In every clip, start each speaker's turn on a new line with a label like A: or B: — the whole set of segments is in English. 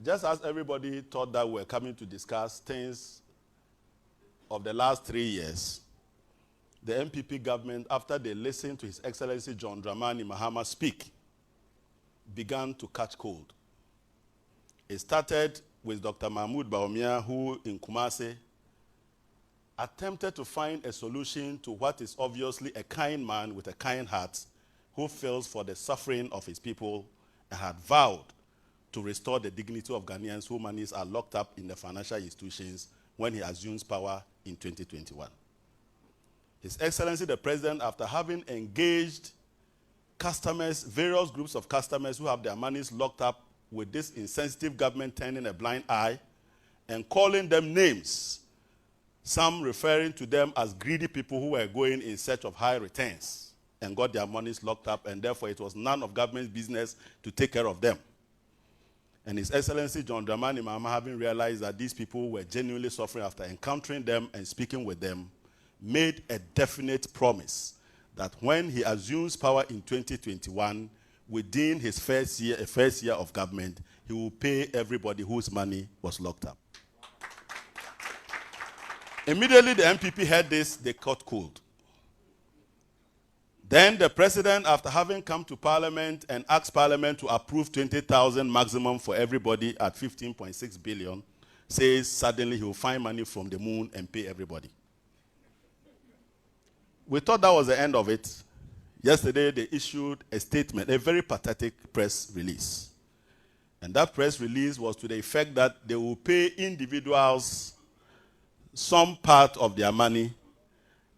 A: Just as everybody thought that we're coming to discuss things of the last 3 years, the MPP government, after they listened to His Excellency John Dramani Mahama speak, began to catch cold. It started with Dr. Mahmoud Bawumia, who in Kumasi attempted to find a solution to what is obviously a kind man with a kind heart who feels for the suffering of his people and had vowed to restore the dignity of Ghanaians whose monies are locked up in the financial institutions when he assumes power in 2021. His Excellency the President, after having engaged customers, various groups of customers who have their monies locked up with this insensitive government turning a blind eye and calling them names, some referring to them as greedy people who were going in search of high returns and got their monies locked up, and therefore it was none of government's business to take care of them. And His Excellency John Dramani Mahama, having realized that these people were genuinely suffering after encountering them and speaking with them, made a definite promise that when he assumes power in 2021, within his first year of government, he will pay everybody whose money was locked up. Immediately the MPP heard this, they caught cold. Then the President, after having come to Parliament and asked Parliament to approve 20,000 maximum for everybody at 15.6 billion, says suddenly he will find money from the moon and pay everybody. We thought that was the end of it. Yesterday they issued a statement, a very pathetic press release. And that press release was to the effect that they will pay individuals some part of their money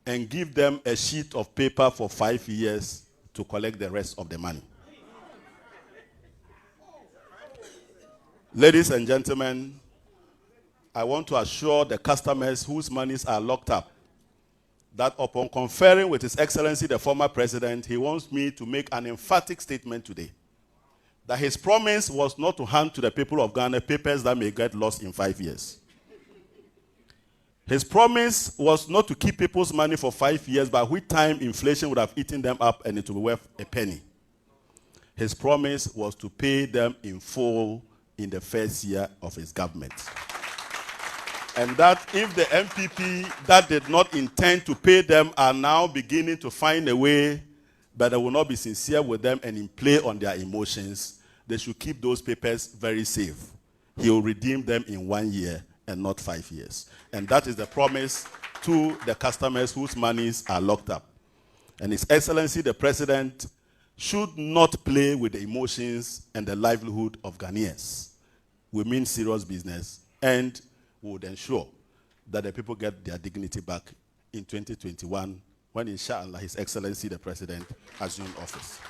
A: and give them a sheet of paper for 5 years to collect the rest of the money. Ladies and gentlemen, I want to assure the customers whose monies are locked up that upon conferring with His Excellency the former President, he wants me to make an emphatic statement today that his promise was not to hand to the people of Ghana papers that may get lost in 5 years. His promise was not to keep people's money for 5 years, by which time inflation would have eaten them up and it would be worth a penny. His promise was to pay them in full in the first year of his government. And that if the MPP that did not intend to pay them are now beginning to find a way, but they will not be sincere with them and in play on their emotions, they should keep those papers very safe. He will redeem them in 1 year and not 5 years. And that is the promise to the customers whose monies are locked up. And His Excellency the President should not play with the emotions and the livelihood of Ghanaians. We mean serious business, and we would ensure that the people get their dignity back in 2021 when, inshallah, His Excellency the President assumed office.